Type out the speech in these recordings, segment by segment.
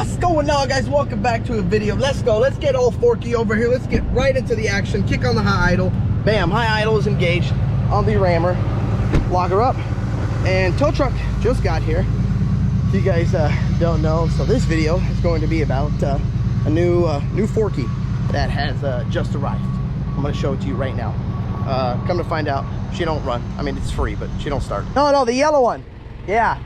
What's going on, guys? Welcome back to a video. Let's go. Let's get old Forky over here. Let's get right into the action. Kick on the high idle. Bam, high idle is engaged on the rammer. Lock her up. And tow truck just got here. If you guys don't know, so this video is going to be about a new Forky that has just arrived. I'm going to show it to you right now. Come to find out, she don't run. I mean, it's free, but she don't start. No, the yellow one. Yeah.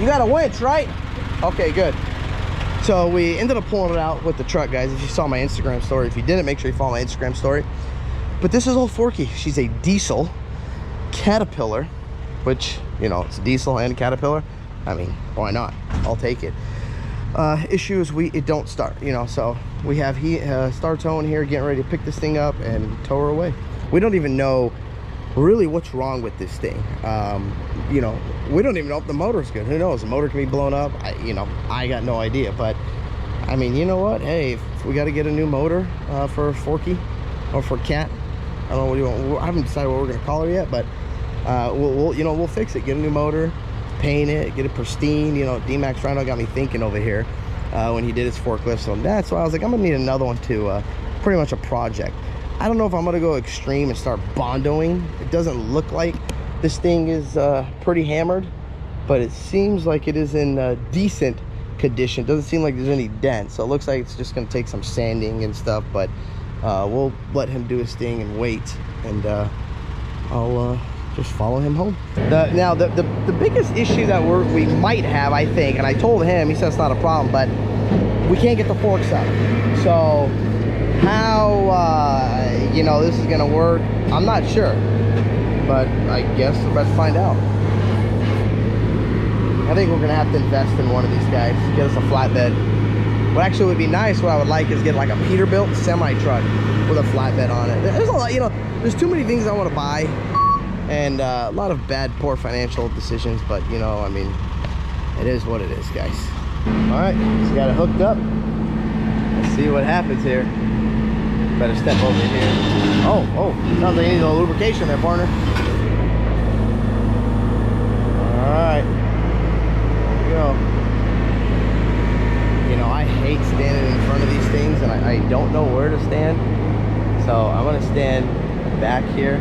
You got a winch, right? Okay, good. So we ended up pulling it out with the truck, guys. If you saw my Instagram story, if you didn't, make sure you follow my Instagram story. But this is old Forky. She's a diesel Caterpillar, which, you know, it's a diesel and a Caterpillar. I mean, why not? I'll take it. Issue is it don't start, you know, so we have Star Towing here getting ready to pick this thing up and tow her away. We don't even know really what's wrong with this thing. You know, we don't even know if the motor's good. Who knows? The motor can be blown up. I got no idea. But I mean, you know what? Hey, if we got to get a new motor for Forky or for Cat, I don't know what you want. I haven't decided what we're gonna call her yet, but we'll fix it. Get a new motor, paint it, get it pristine. You know, D-Max Rhino got me thinking over here when he did his forklift. So that's why I was like, I'm gonna need another one too. Pretty much a project. I don't know if I'm gonna go extreme and start bondoing. It doesn't look like this thing is pretty hammered, but it seems like it is in decent condition. Doesn't seem like there's any dent, so it looks like it's just gonna take some sanding and stuff, but we'll let him do his thing and wait, and I'll just follow him home. Now the biggest issue that we might have, I think, and I told him, he said it's not a problem, but we can't get the forks up. So how you know, this is gonna work, I'm not sure, but I guess we're about to find out. I think we're gonna have to invest in one of these guys, get us a flatbed. What actually would be nice, what I would like, is get like a Peterbilt semi truck with a flatbed on it. There's a lot, you know, there's too many things I want to buy, and a lot of poor financial decisions, but you know, I mean, it is what it is, guys. All right, just got it hooked up. Let's see what happens here. Better step over here. Oh, sounds like you need a little lubrication there, partner. All right, here we go. You know, I hate standing in front of these things, and I don't know where to stand. So I'm gonna stand back here,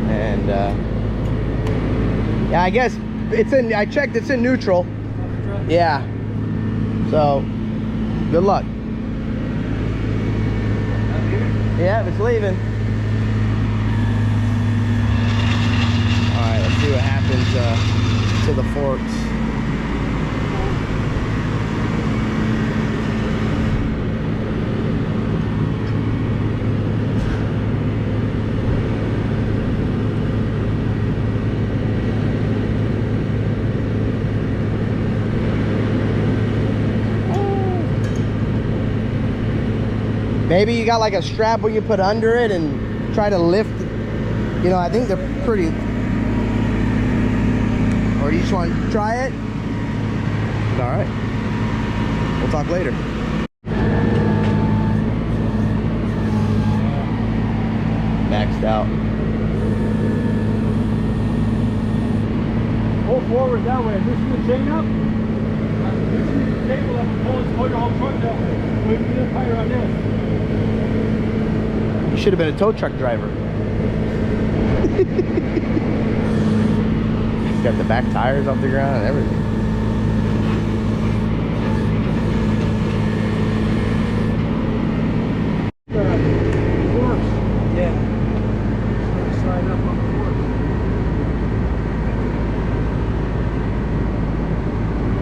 and yeah, I guess it's in. I checked, it's in neutral. Yeah. So good luck. Yeah, it's leaving. All right, let's see what happens to the forks. Maybe you got like a strap where you put under it and try to lift. You know, I think they're pretty. Or do you just want to try it? All right. We'll talk later. Maxed out. Pull forward that way. Loosen the chain up. Loosen the cable up and pull your whole truck down. Wait for the tire on this. You should have been a tow truck driver. Got the back tires off the ground and everything. Yeah. Slide up on the fork.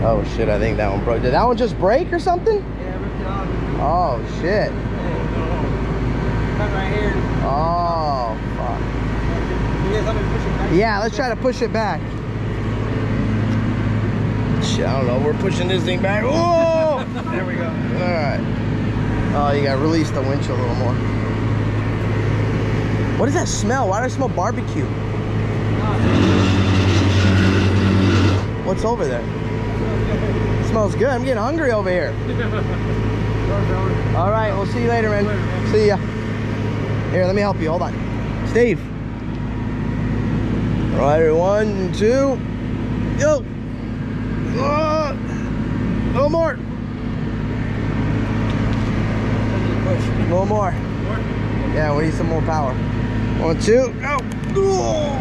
Oh shit, I think that one broke. Did that one just break or something? Yeah, ripped it off. Oh shit. Cut right here. Oh fuck. You guys let me push it back? Yeah, let's try to push it back. Shit, I don't know. We're pushing this thing back. Whoa! There we go. Alright. Oh, you gotta release the winch a little more. What does that smell? Why do I smell barbecue? What's over there? It smells good. I'm getting hungry over here. All right, we'll see you later, man. See ya. Here, let me help you. Hold on. Steve. All right, 1, 2. Yo. little more. A little more. Yeah, we need some more power. 1, 2, go. Oh.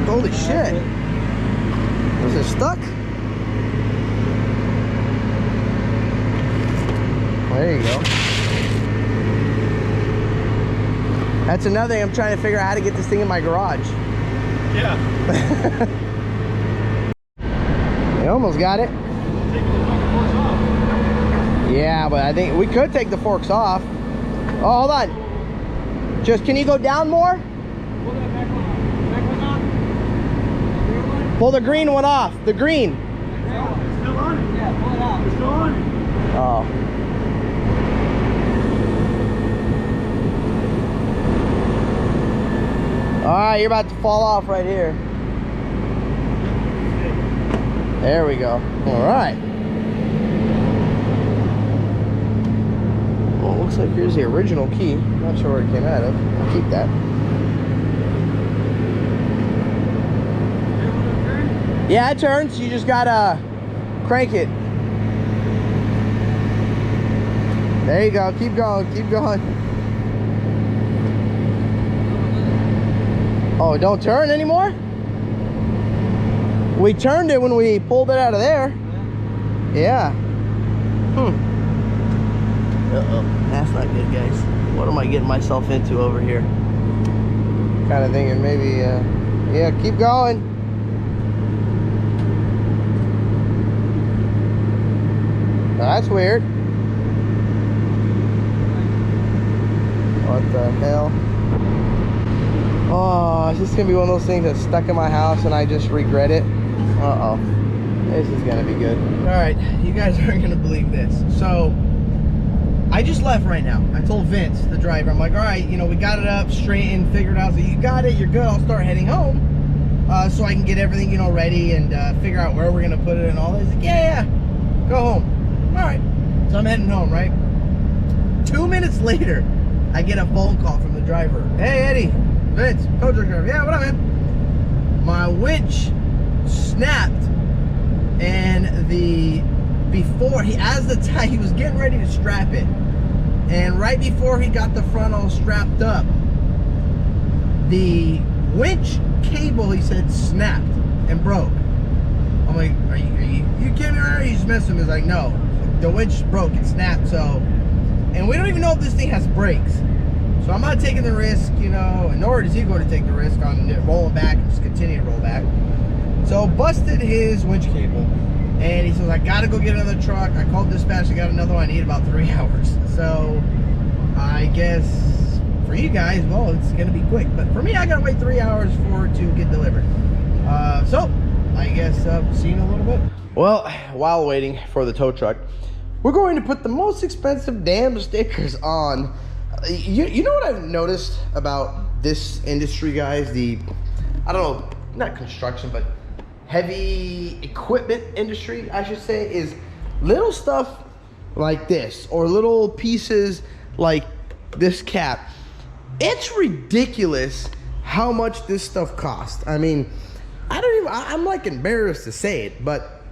Holy shit. Was it stuck? There you go. That's another thing. I'm trying to figure out how to get this thing in my garage. Yeah. You almost got it. Yeah, but I think we could take the forks off. Oh, hold on. Just, can you go down more? Pull that back one off. Pull the green one off. The green. It's still on it. Yeah, pull it out. It's still on it. Oh. All right, you're about to fall off right here. There we go. All right. Well, it looks like here's the original key. Not sure where it came out of. I'll keep that. Yeah, it turns. You just gotta crank it. There you go. Keep going. Keep going. Oh, don't turn anymore? We turned it when we pulled it out of there. Yeah. Uh-oh. That's not good, guys. What am I getting myself into over here? Kind of thinking maybe, yeah, keep going. That's weird. What the hell? Oh, is this gonna be one of those things that's stuck in my house and I just regret it? Uh-oh. This is gonna be good. All right, you guys aren't gonna believe this. So, I just left right now. I told Vince, the driver, I'm like, all right, you know, we got it up, straightened, figured out that you got it, you're good. I'll start heading home so I can get everything, you know, ready and figure out where we're gonna put it and all that. He's like, yeah, go home. All right, so I'm heading home, right? 2 minutes later, I get a phone call from the driver. Hey, Eddie, Vince, tow truck driver. Yeah, what up, man? My winch snapped, and as the time he was getting ready to strap it, and right before he got the front all strapped up, the winch cable, he said, snapped and broke. I'm like, are you kidding me, or are you just messing with me? He's like, no, the winch broke, it snapped. So, and we don't even know if this thing has brakes. So I'm not taking the risk, you know, and nor is he going to take the risk on rolling back and just continue to roll back. So busted his winch cable, and he says, I gotta go get another truck. I called dispatch, I got another one. I need about 3 hours. So I guess for you guys, well, it's gonna be quick, but for me, I gotta wait 3 hours for it to get delivered. So I guess see you in a little bit. Well, while waiting for the tow truck, we're going to put the most expensive damn stickers on. You know what I've noticed about this industry, guys? I don't know, not construction, but heavy equipment industry, I should say, is little stuff like this, or little pieces like this cap. It's ridiculous how much this stuff costs. I mean, I'm like embarrassed to say it, but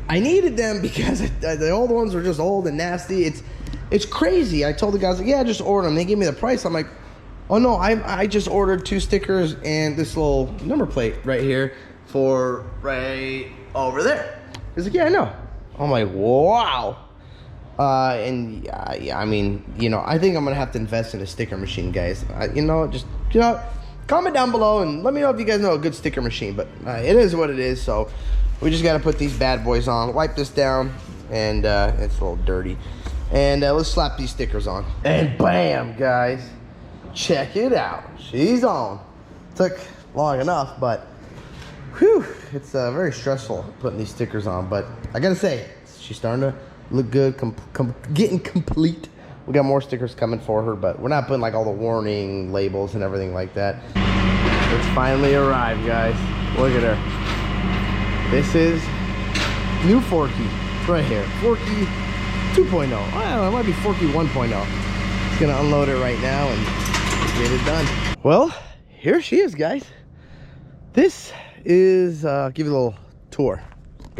I needed them because the old ones were just old and nasty. It's crazy. I told the guys, like, yeah, just order them. They gave me the price. I'm like, oh no, I just ordered 2 stickers and this little number plate right here for right over there. He's like, yeah, I know. I'm like, wow. And yeah, I mean, you know, I think I'm gonna have to invest in a sticker machine, guys. You know, just, you know, comment down below and let me know if you guys know a good sticker machine. But it is what it is. So we just gotta put these bad boys on, wipe this down, and it's a little dirty. And let's slap these stickers on. And bam, guys. Check it out. She's on. Took long enough, but whew, it's very stressful putting these stickers on. But I gotta say, she's starting to look good, getting complete. We got more stickers coming for her, but we're not putting like all the warning labels and everything like that. It's finally arrived, guys. Look at her. This is new Forky right here. Forky 2.0. I don't know, it might be Forky 1.0. It's gonna unload it right now and get it done. Well, here she is, guys. This is give you a little tour.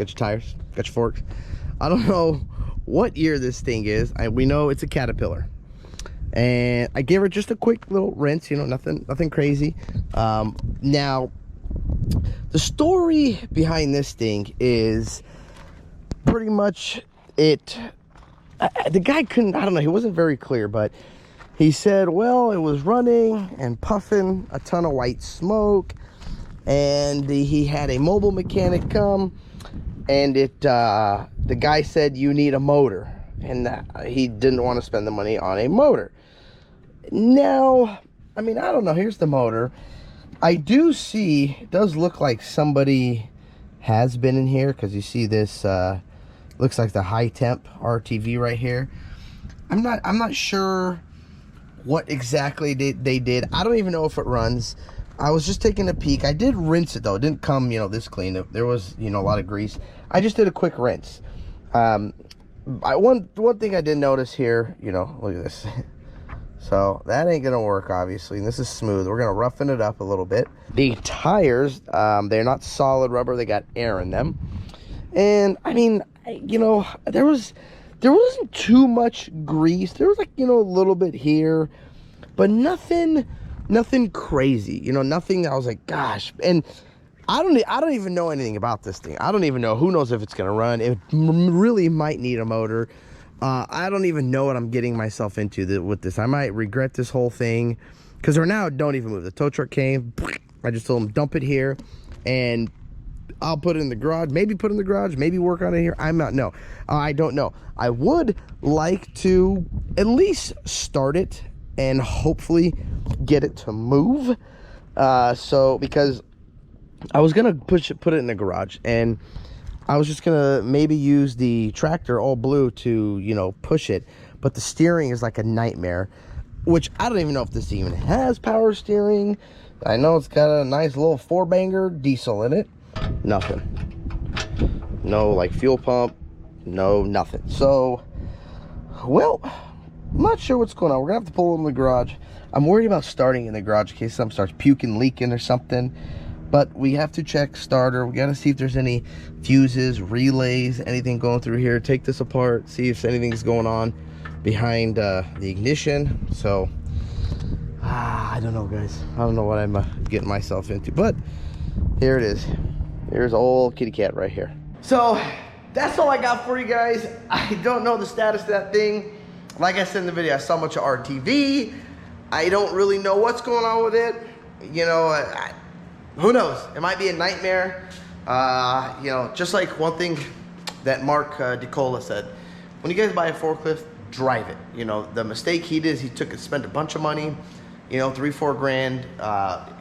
got your tires, got your forks. I don't know what year this thing is. We know it's a Caterpillar. And I gave her just a quick little rinse, you know, nothing crazy. Now, the story behind this thing is pretty much it. The guy couldn't, I don't know, he wasn't very clear, but he said, well, it was running and puffing a ton of white smoke, and he had a mobile mechanic come, and the guy said, you need a motor, and he didn't want to spend the money on a motor. Now, I mean, I don't know, here's the motor. I do see, it does look like somebody has been in here, because you see this, looks like the high temp RTV right here. I'm not sure what exactly they did. I don't even know if it runs. I was just taking a peek. I did rinse it though. It didn't come, you know, this clean. There was, you know, a lot of grease. I just did a quick rinse. One thing I did notice here, you know, look at this. So that ain't gonna work, obviously, and this is smooth. We're gonna roughen it up a little bit. The tires, they're not solid rubber, they got air in them. And I mean, you know, there wasn't too much grease. There was, like, you know, a little bit here, but nothing crazy, you know, nothing I was like, gosh. And I don't even know anything about this thing. I don't even know, who knows if it's gonna run. It really might need a motor. I don't even know what I'm getting myself into with this. I might regret this whole thing, because right now, don't even move. The tow truck came. I just told him, dump it here, and I'll put it in the garage. Maybe put it in the garage. Maybe work on it here. I don't know. I would like to at least start it and hopefully get it to move. Because I was gonna put it in the garage, and I was just gonna maybe use the tractor all blue to, you know, push it, but the steering is like a nightmare, which I don't even know if this even has power steering. I know it's got a nice little 4-banger diesel in it. Nothing. No, like, fuel pump. No, nothing. So, well, I'm not sure what's going on. We're gonna have to pull it in the garage. I'm worried about starting in the garage in case something starts puking, leaking or something. But we have to check starter. We gotta see if there's any fuses, relays, anything going through here. Take this apart, see if anything's going on behind the ignition. So, I don't know, guys. I don't know what I'm getting myself into. But here it is. Here's old kitty cat right here. So, that's all I got for you guys. I don't know the status of that thing. Like I said in the video, I saw a bunch of RTV. I don't really know what's going on with it. You know, who knows? It might be a nightmare. You know, just like one thing that Mark DeCola said, when you guys buy a forklift, drive it. You know, the mistake he did is he spent a bunch of money, you know, $3-4 grand.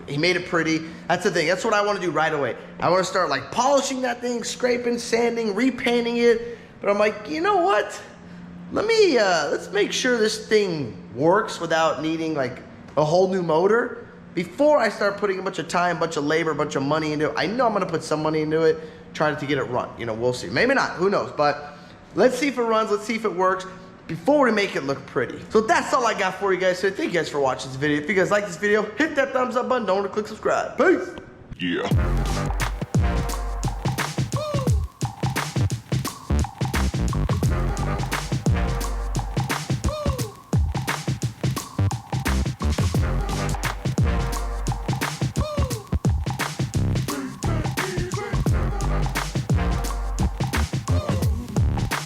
He made it pretty. That's the thing. That's what I want to do right away. I want to start like polishing that thing, scraping, sanding, repainting it. But I'm like, you know what? Let's make sure this thing works without needing like a whole new motor before I start putting a bunch of time, a bunch of labor, a bunch of money into it. I know I'm gonna put some money into it, trying to get it run. You know, we'll see. Maybe not, who knows? But let's see if it runs, let's see if it works before we make it look pretty. So that's all I got for you guys today. Thank you guys for watching this video. If you guys like this video, hit that thumbs up button. Don't forget to click subscribe. Peace. Yeah.